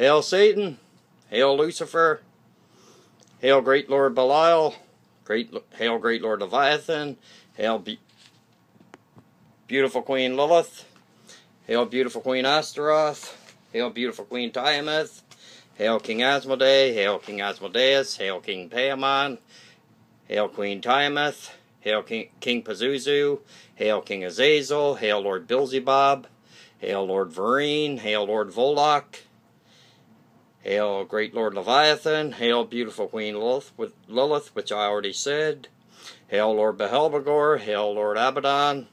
Hail Satan, hail Lucifer, hail great Lord Belial, hail great Lord Leviathan, hail beautiful Queen Lilith, hail beautiful Queen Astaroth, hail beautiful Queen Tiamat, hail King Asmodee, hail King Asmodeus, hail King Paimon, hail Queen Tiamat, hail King Pazuzu, hail King Azazel, hail Lord Beelzebub, hail Lord Vereen, hail Lord Volok, hail great Lord Leviathan, hail beautiful Queen Lilith, which I already said, hail Lord Behelbegor, hail Lord Abaddon,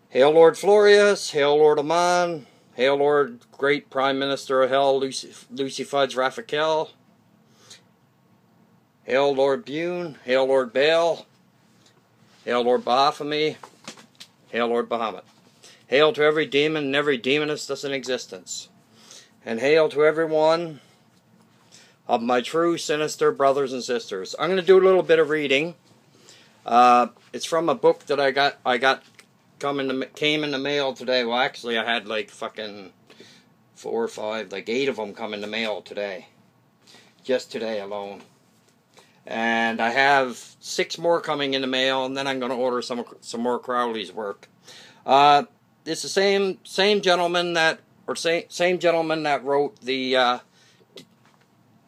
hail Lord Florius, hail Lord Amon, hail Lord great Prime Minister of Hell, Lucy Fudge Raphael, hail Lord Bune, hail Lord Baal, hail Lord Baphomet, hail Lord Bahamut. Hail to every demon and every demoness that's in existence. And hail to every one of my true sinister brothers and sisters. I'm going to do a little bit of reading. It's from a book that came in the mail today. Well, actually, I had like fucking 4 or 5, like 8 of them come in the mail today. Just today alone. And I have 6 more coming in the mail, and then I'm going to order some more Crowley's work. It's the same gentleman that wrote the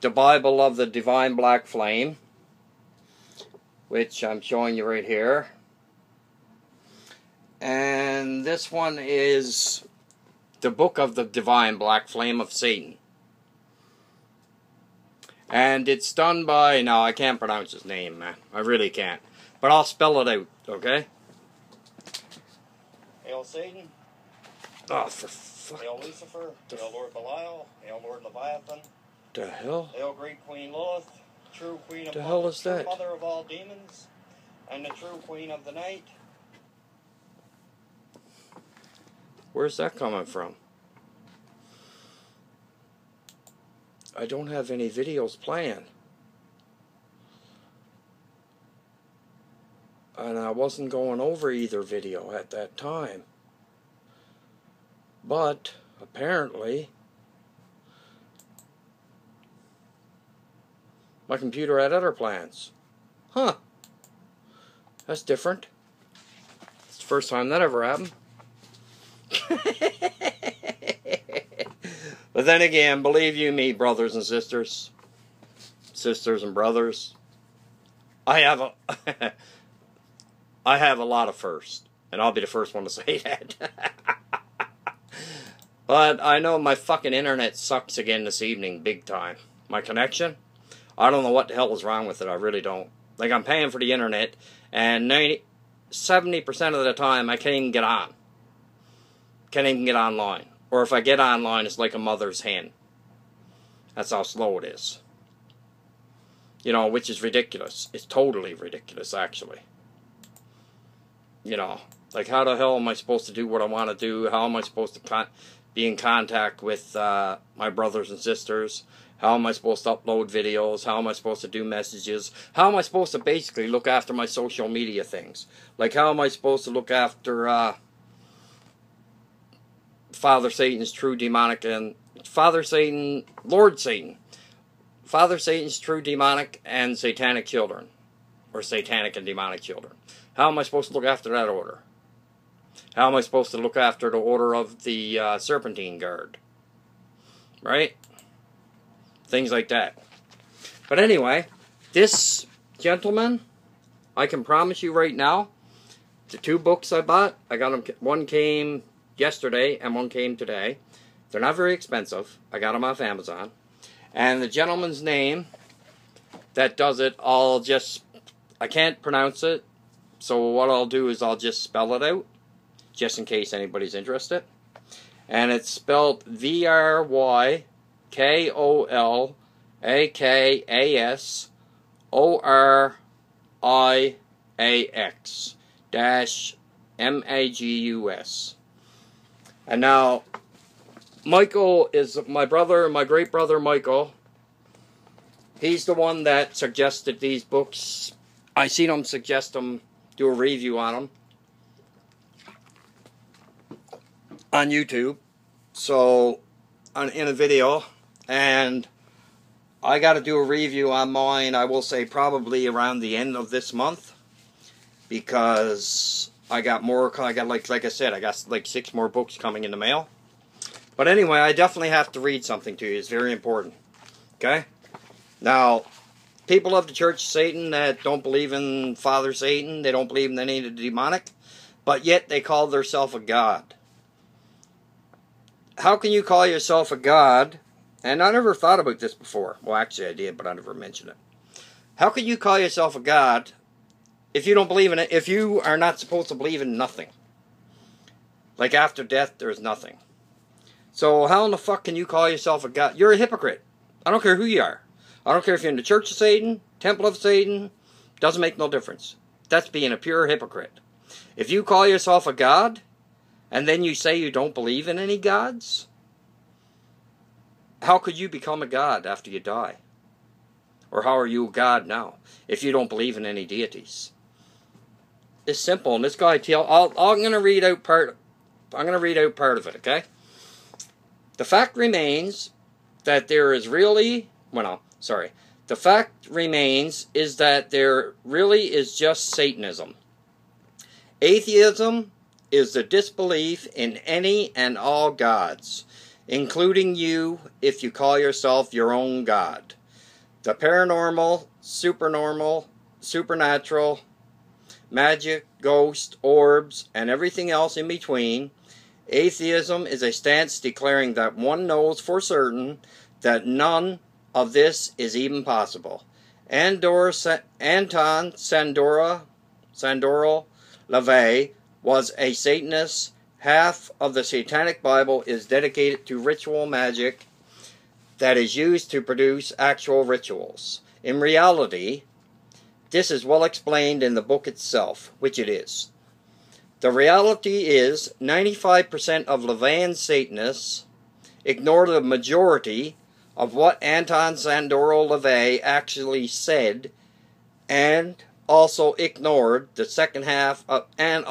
Bible of the Divine Black Flame, which I'm showing you right here. And this one is the Book of the Divine Black Flame of Satan. And it's done by, no, I can't pronounce his name, man. I really can't. But I'll spell it out, okay? Hail Satan. Oh, for fuck. Hail Lucifer. Hail Lord Belial. Hail Lord Leviathan. The hell? Hail great Queen Lilith. True Queen of the Mother of all demons. And the true Queen of the night. Where's that coming from? I don't have any videos playing. And I wasn't going over either video at that time. But, apparently, my computer had other plans. Huh. That's different. It's the first time that ever happened. But then again, believe you me, brothers and sisters and brothers, I have a lot of firsts, and I'll be the first one to say that. But I know my fucking internet sucks again this evening, big time. My connection, I don't know what the hell is wrong with it, I really don't. Like, I'm paying for the internet, and 70% of the time, I can't even get on. Can't even get online. Or if I get online, it's like a mother's hen. That's how slow it is. You know, which is ridiculous. It's totally ridiculous, actually. You know, like how the hell am I supposed to do what I want to do? How am I supposed to be in contact with my brothers and sisters? How am I supposed to upload videos? How am I supposed to do messages? How am I supposed to basically look after my social media things? Like, how am I supposed to look after Father Satan's true demonic and Lord Satan, Father Satan's true demonic and satanic children, or satanic and demonic children? How am I supposed to look after that order? How am I supposed to look after the order of the Serpentine Guard? Right? Things like that. But anyway, this gentleman, I can promise you right now, the 2 books I bought, I got them. One came yesterday and one came today. They're not very expensive. I got them off Amazon. And the gentleman's name that does it, I can't pronounce it. So what I'll do is I'll just spell it out, just in case anybody's interested. And it's spelled VRYKOLAKASORIAX-MAGUS. And now, Michael is my brother, my great brother Michael. He's the one that suggested these books. I seen him suggest them, do a review on them on YouTube. So in a video, and I got to do a review on mine, I will say probably around the end of this month, because I got like I said, I got like 6 more books coming in the mail. But anyway, I definitely have to read something to you. It's very important. Okay? Now, people of the Church of Satan that don't believe in Father Satan, they don't believe in any of the demonic, but yet they call themselves a god. How can you call yourself a god? And I never thought about this before. Well, actually I did, but I never mentioned it. How can you call yourself a god if you don't believe in it, if you are not supposed to believe in nothing? Like after death, there is nothing. So how in the fuck can you call yourself a god? You're a hypocrite. I don't care who you are. I don't care if you're in the Church of Satan, Temple of Satan. Doesn't make no difference. That's being a pure hypocrite. If you call yourself a god, and then you say you don't believe in any gods, how could you become a god after you die? Or how are you a god now, if you don't believe in any deities? It's simple, and this guy I'm going to read out part. I'm going to read out part of it. Okay. The fact remains that there is really, the fact remains is that there really is just Satanism. Atheism is the disbelief in any and all gods, including you if you call yourself your own god. The paranormal, supernatural, magic, ghost, orbs, and everything else in between. Atheism is a stance declaring that one knows for certain that none of this is even possible. Anton Sandoro LaVey was a Satanist. Half of the Satanic Bible is dedicated to ritual magic that is used to produce actual rituals. In reality, this is well explained in the book itself, which it is. The reality is 95% of LaVeyan Satanists ignore the majority of what Anton Sandoro LaVey actually said, and also ignored the second half of, and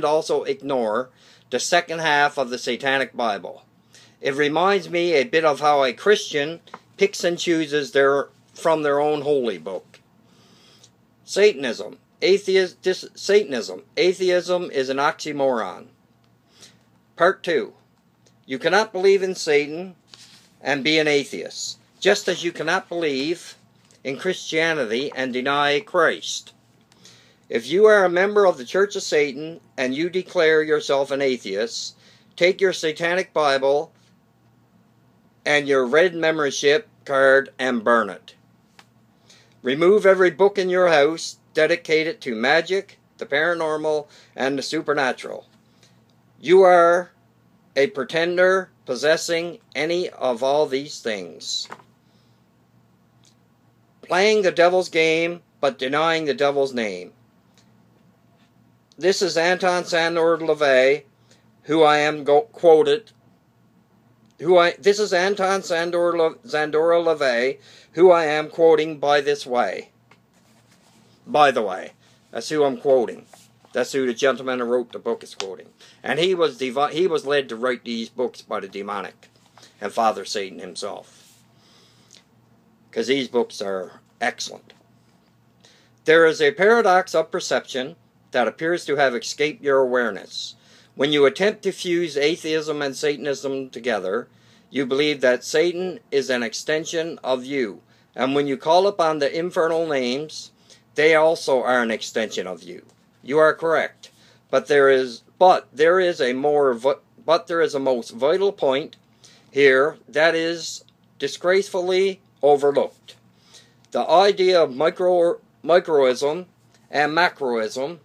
also ignore the second half of the Satanic Bible. It reminds me a bit of how a Christian picks and chooses from their own holy book. Satanism. Satanism. Atheism is an oxymoron. Part 2. You cannot believe in Satan and be an atheist, just as you cannot believe in Christianity and deny Christ. If you are a member of the Church of Satan and you declare yourself an atheist, take your Satanic Bible and your red membership card and burn it. Remove every book in your house dedicated to magic, the paranormal, and the supernatural. You are a pretender possessing any of all these things. Playing the devil's game, but denying the devil's name. This is Anton Sandoro LaVey, who I am quoted. This is Anton Sandoro LaVey, who I am quoting by the way. That's who I'm quoting. That's who the gentleman who wrote the book is quoting. And he was led to write these books by the demonic and Father Satan himself. Because these books are excellent. There is a paradox of perception that appears to have escaped your awareness. When you attempt to fuse atheism and Satanism together, you believe that Satan is an extension of you. And when you call upon the infernal names, they also are an extension of you. You are correct. But there is a most vital point here that is disgracefully overlooked. The idea of microism and macroism.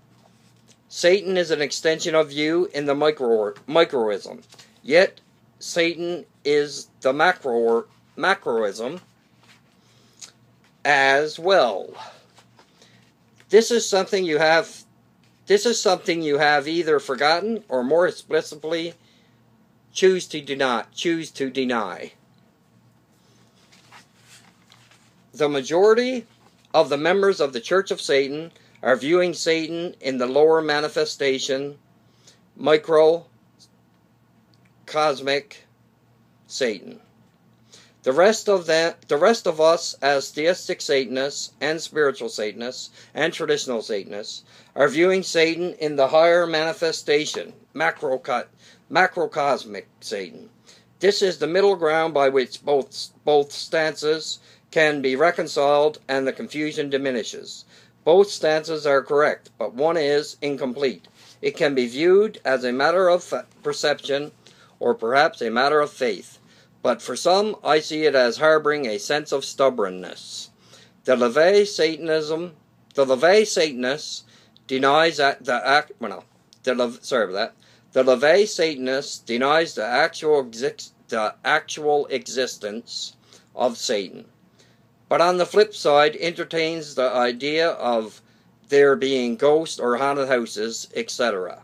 Satan is an extension of you in the microism. Yet Satan is the macroism as well. This is something you have either forgotten or more explicitly choose to deny. The majority of the members of the Church of Satan are viewing Satan in the lower manifestation, microcosmic Satan. The rest of us as theistic Satanists and spiritual Satanists and traditional Satanists are viewing Satan in the higher manifestation, macrocosmic Satan. This is the middle ground by which both stances can be reconciled and the confusion diminishes. Both stances are correct, but one is incomplete. It can be viewed as a matter of perception or perhaps a matter of faith. But for some, I see it as harboring a sense of stubbornness. The LaVey Satanist denies that the LaVey Satanist denies the actual existence of Satan. But on the flip side, entertains the idea of there being ghosts or haunted houses, etc.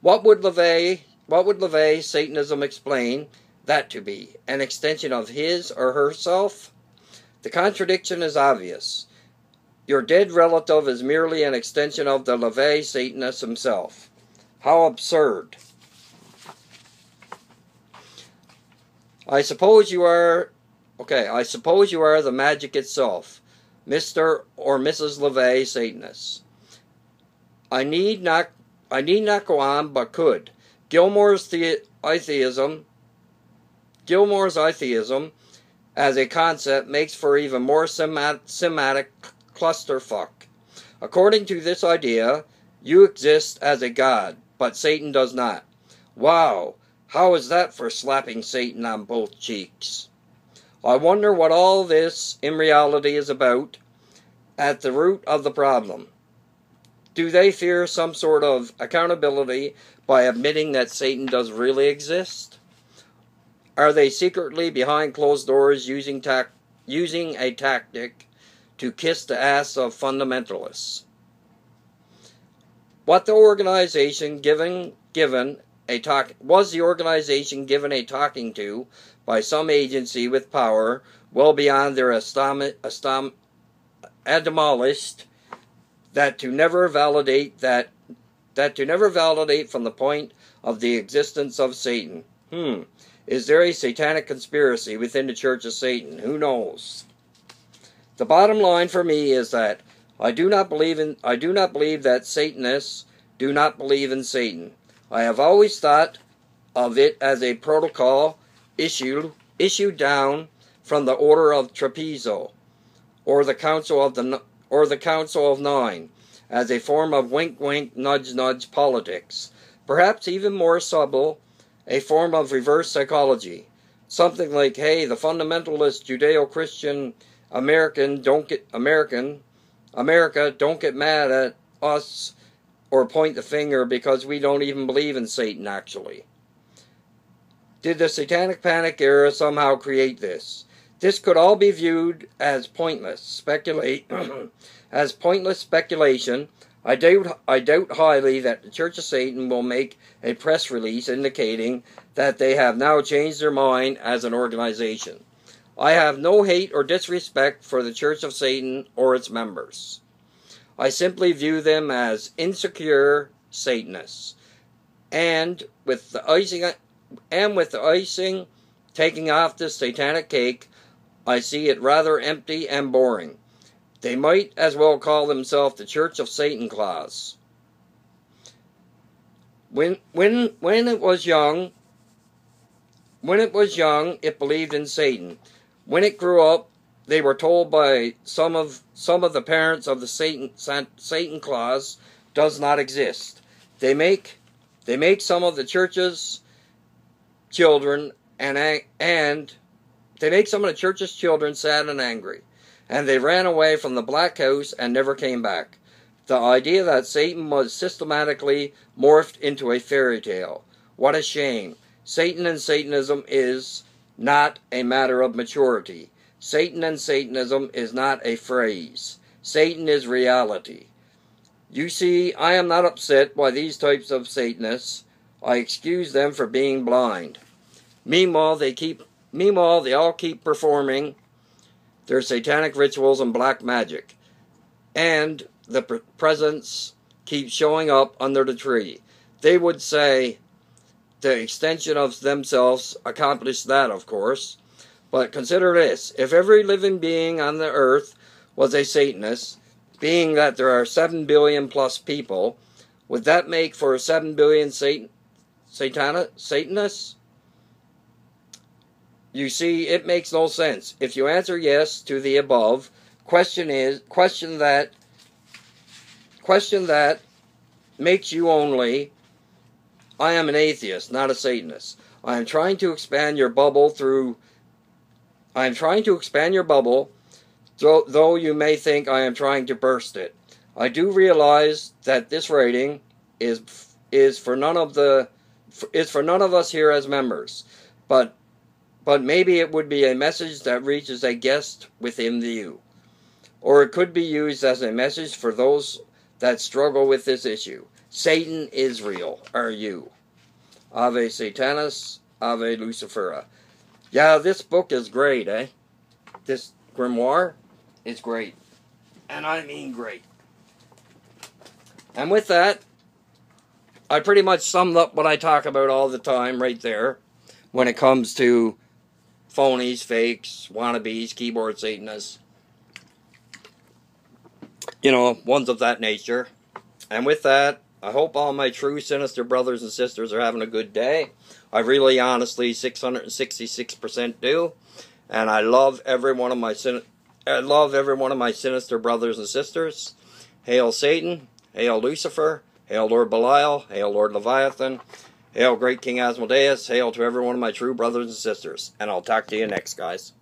What would LaVey Satanism explain that to be? An extension of his or herself? The contradiction is obvious. Your dead relative is merely an extension of the LaVey Satanist himself. How absurd. I suppose you are the magic itself, Mr. or Mrs. LaVey Satanist. I need not go on, but could. Gilmore's atheism as a concept makes for even more semantic clusterfuck. According to this idea, you exist as a god, but Satan does not. Wow, how is that for slapping Satan on both cheeks? I wonder what all this in reality is about at the root of the problem. Do they fear some sort of accountability by admitting that Satan does really exist? Are they secretly behind closed doors using a tactic to kiss the ass of fundamentalists? Was the organization given a talking to by some agency with power well beyond their demolished that to never validate from the point of the existence of Satan? Is there a satanic conspiracy within the Church of Satan? Who knows? The bottom line for me is that I do not believe that Satanists do not believe in Satan. I have always thought of it as a protocol issued down from the Order of Trepizo or the Council of Nine as a form of wink-wink, nudge-nudge politics. Perhaps even more subtle, a form of reverse psychology. Something like, hey, the fundamentalist Judeo-Christian America don't get mad at us or point the finger because we don't even believe in Satan, actually. Did the Satanic Panic era somehow create this? This could all be viewed as pointless speculation. I doubt highly that the Church of Satan will make a press release indicating that they have now changed their mind as an organization. I have no hate or disrespect for the Church of Satan or its members. I simply view them as insecure Satanists. And with the icing taking off this satanic cake, I see it rather empty and boring. They might as well call themselves the Church of Satan Claus. When it was young, it believed in Satan. When it grew up, they were told by some of the parents of the Satan Claus does not exist. They make some of the church's children sad and angry. And they ran away from the Black House and never came back. The idea that Satan was systematically morphed into a fairy tale. What a shame. Satan and Satanism is not a matter of maturity. Satan and Satanism is not a phrase. Satan is reality. You see, I am not upset by these types of Satanists. I excuse them for being blind. Meanwhile, they all keep performing their satanic rituals and black magic. And the presence keeps showing up under the tree. They would say the extension of themselves accomplished that, of course. But consider this. If every living being on the earth was a Satanist, being that there are 7 billion plus people, would that make for 7 billion Satanists? You see, it makes no sense. If you answer yes to the above, question that makes you only, I am an atheist, not a Satanist. I am trying to expand your bubble though you may think I am trying to burst it. I do realize that this rating is for none of us here as members, but maybe it would be a message that reaches a guest within you, or it could be used as a message for those that struggle with this issue. Satan is real. Are you? Ave Satanas, Ave Lucifera. Yeah, this book is great, eh? This grimoire is great. And I mean great. And with that, I pretty much summed up what I talk about all the time right there when it comes to phonies, fakes, wannabes, keyboard Satanists. You know, ones of that nature. And with that, I hope all my true sinister brothers and sisters are having a good day. I really honestly 666% do. And I love every one of my sinister brothers and sisters. Hail Satan, hail Lucifer, hail Lord Belial, hail Lord Leviathan, hail great King Asmodeus, hail to every one of my true brothers and sisters. And I'll talk to you next, guys.